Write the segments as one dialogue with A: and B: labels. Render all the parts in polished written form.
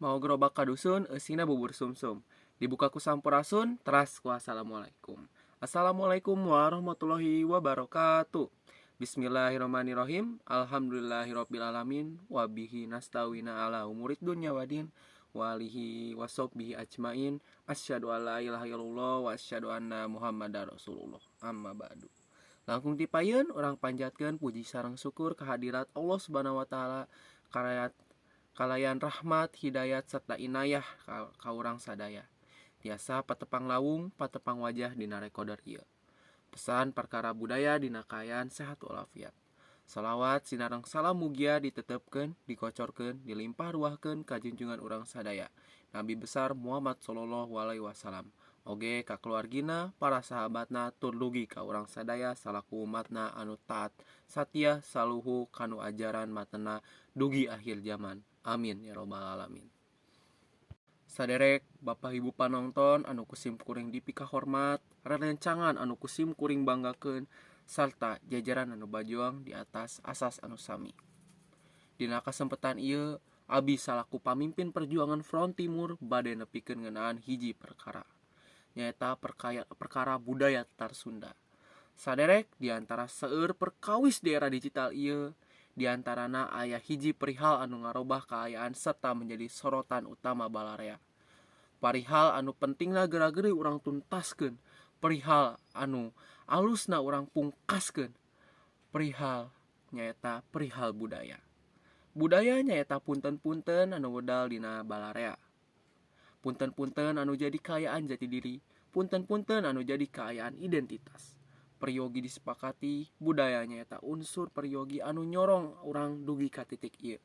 A: Mau gerobak ka dusun, eusina bubur sumsum. Dibuka ku sampurasun, teras ku assalamualaikum. Assalamualaikum warahmatullahi wabarakatuh. Bismillahirrahmanirrahim. Alhamdulillahirrabbilalamin. Wabihi nastawina ala umurid dunya wadin. Walihi wasobbihi ajmain. Asyhadu an la ilaha illallah wa asyhadu anna muhammadar rasulullah. Amma ba'du. Langkung tipayeun orang panjatkeun puji sareng syukur kehadirat Allah Subhanahu wa taala karayat kalayan rahmat, hidayat serta inayah ka urang sadaya. Tiasa patepang lawung, patepang wajah dina rekoder ieu. Pesan perkara budaya dina kayan sehat walafiat. Salawat sinareng salam mugia ditetepkeun, dikocorkeun, dilimpah ruahkeun ka junjungan urang sadaya. Nabi besar Muhammad sallallahu alaihi wasallam. Oge ka keluargina, para sahabatna, tur dugi ka urang sadaya salaku umatna anu taat satia saluhu kanu ajaran matena dugi akhir zaman. Amin ya robbal alamin. Saderek Bapak Ibu panonton anu kusim kuring dipika hormat, rerencangan anu kusim kuring banggakeun sarta jajaran anu bajuang di atas asas anu sami. Dina kasempetan ieu abi salaku pamimpin perjuangan Front Timur bade nepikeun ngeunaan hiji perkara. Nyaeta perkara budaya Tatar Sunda. Saderek diantara seueur perkawis di era digital ieu, diantarana aya hiji perihal anu ngarobah kaayaan serta menjadi sorotan utama balarea. Perihal anu pentingna geura-geuri urang tuntaskeun, perihal anu alusna urang pungkaskeun. Perihal nyaeta perihal budaya. Budaya nyaeta punten-punten anu wedal dina balarea. Punten-punten anu jadi kaayaan jati diri, punten-punten anu jadi kaayaan identitas. Peryogi disepakati budaya nyaeta unsur peryogi anu nyorong urang dugi ka titik ieu.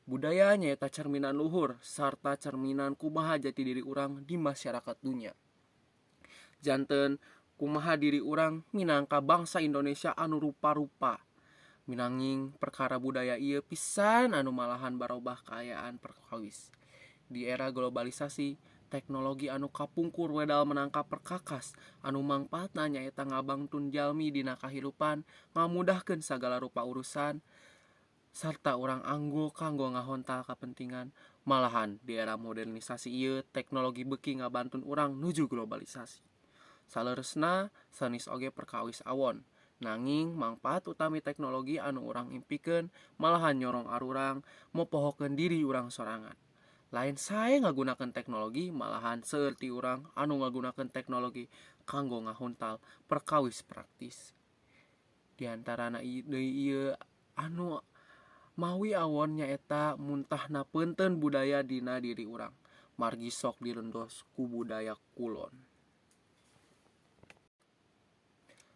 A: Budaya nyaeta cerminan luhur sarta cerminan kumaha jati diri urang di masyarakat dunia. Janten kumaha diri urang minangka bangsa Indonesia anu rupa-rupa. Minanging perkara budaya ieu pisan anu malahan barobah kaayaan perkawis. Di era globalisasi, teknologi anu kapungkur wedal menangkap perkakas anu mangpaatna nyaeta ngabangtun jalmi dina kahirupan, ngamudahkeun sagala rupa urusan sarta urang anggo kanggo ngahontal kapentingan. Malahan di era modernisasi ieu teknologi beuki ngabantun urang nuju globalisasi. Saleureusna sanis oge perkawis awon. Nanging mangpaat utami teknologi anu urang impikeun malahan nyorong arurang mopohokeun diri urang sorangan. Lain sae ngagunakeun teknologi, malahan seueur ti urang anu ngagunakeun teknologi kanggo ngahuntal perkawis praktis. Di antarana ieu anu mawi awon nyaeta muntahna peunteun budaya dina diri urang. Margi sok direndos ku budaya kulon.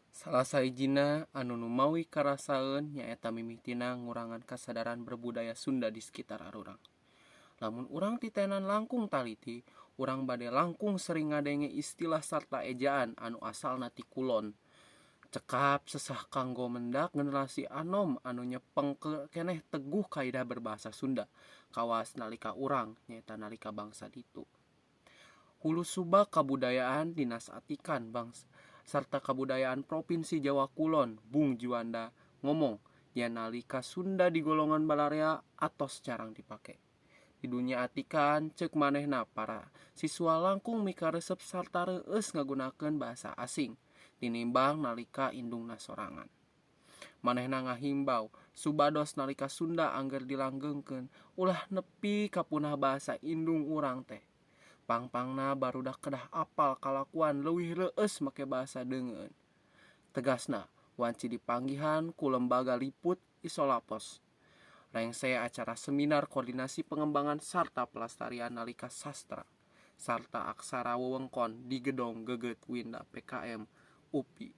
A: Salah sahijina anu nu mawi karasaeun nyaeta mimitina ngurangan kasadaran berbudaya Sunda di sekitar arurang. Lamun urang titenan langkung taliti, urang bade langkung sering ngadenge istilah sarta ejaan anu asalna ti kulon. Cekap sesah kanggo mendak generasi anom anu nyepeng keneh teguh kaidah berbahasa Sunda kawas nalika urang nyaeta nalika bangsa ditu. Hulu subak kabudayaan Dinas Atikan bangsa sarta kabudayaan Provinsi Jawa Kulon, Bung Juanda ngomong yen nalika Sunda di golongan balarea atos jarang dipake. Di dunia atikan ceuk manehna para siswa langkung mikaresep sarta reueus ngagunakeun bahasa asing tinimbang nalika indungna sorangan. Manehna ngahimbau subados nalika Sunda angger dilanggengkeun ulah nepi ka punah bahasa indung urang teh. Pangpangna barudak kedah apal kalakuan leuwih reueus make bahasa deungeun. Tegasna wanci dipanggihan ku lembaga liput Isolapos. Rengse acara seminar koordinasi pengembangan sarta pelestarian nalika sastra sarta aksara wewengkon di gedong Geget Winda PKM UPI.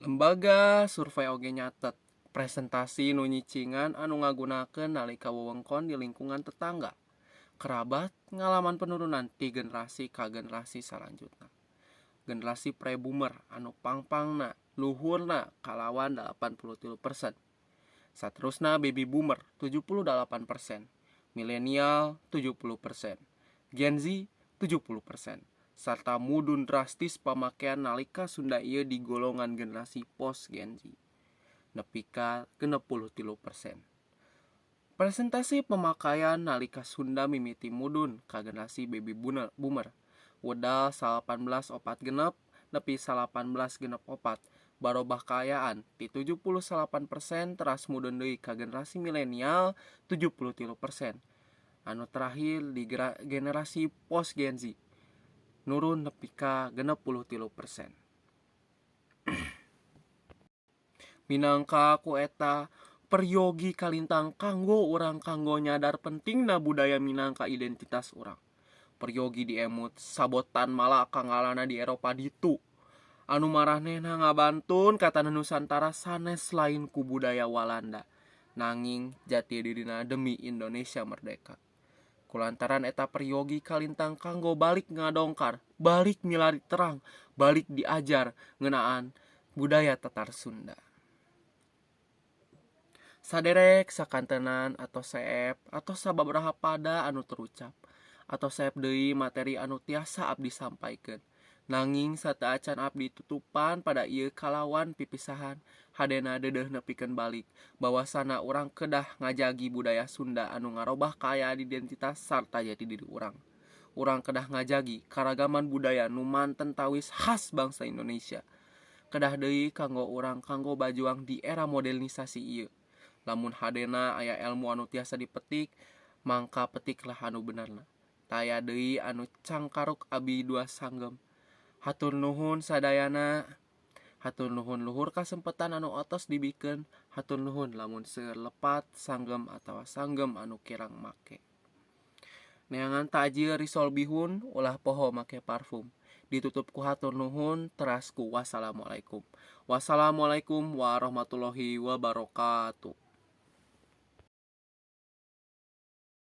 A: Lembaga survei oge nyatet presentasi nu nyicingan anu ngagunakeun nalika wewengkon di lingkungan tetangga. Kerabat ngalaman penurunan ti generasi ka generasi salanjutna. Generasi pre-boomer anu pangpangna luhurna kalawan 83%. Saterusna baby boomer 78%, milenial 70%, Gen Z 70%, serta mudun drastis pamakaian nalika Sunda ieu di golongan generasi post Gen Z. Nepi ka 63%. Presentasi pemakaian nalika Sunda mimiti mudun ka generasi baby boomer. Wedal 18 genep nepi 18 genep opat. Barobah kaayaan di 78% teras mudun deui ka generasi milenial 73%. Anu terakhir di generasi post Gen Z nurun nepi ka 63%. Minangka ku eta peryogi kalintang kanggo urang kanggo nyadar pentingna budaya minangka identitas urang. Peryogi diemut sabotan malah kangalana di Eropa ditu. Anu marahnehna ngabantun katana Nusantara sanes lain ku budaya Walanda. Nanging jati dirina demi Indonesia merdeka. Kulantaran eta peryogi kalintang kanggo balik ngadongkar, balik milari terang, balik diajar ngeunaan budaya Tatar Sunda. Saderek sakantenan atau seep atau sababaraha pada anu terucap atau seep deui materi anu tiasa abdi sampaikeun. Nanging sateuacan abdi tutupan pada ieu kalawan pipisahan hadena deudeuh nepikeun balik bahwasana urang kedah ngajagi budaya Sunda anu ngarobah kaayaan identitas sarta jati diri urang. Urang kedah ngajagi karagaman budaya nu manten tawis khas bangsa Indonesia. Kedah deui kanggo urang kanggo bajuang di era modernisasi ieu. Lamun hadena aya ilmu anu tiasa dipetik, mangka petiklah anu benerna. Taya deui anu cangkaruk abi dua sanggem. Hatur nuhun sadayana. Hatur nuhun luhur kasempetan anu otos dibikeun. Hatur nuhun lamun seueur lepat sanggem atawa sanggem anu kirang make. Neangan takjil risol bihun ulah poho make parfum. Ditutup ku hatur nuhun teras ku wassalamualaikum. Wassalamualaikum warahmatullahi wabarakatuh.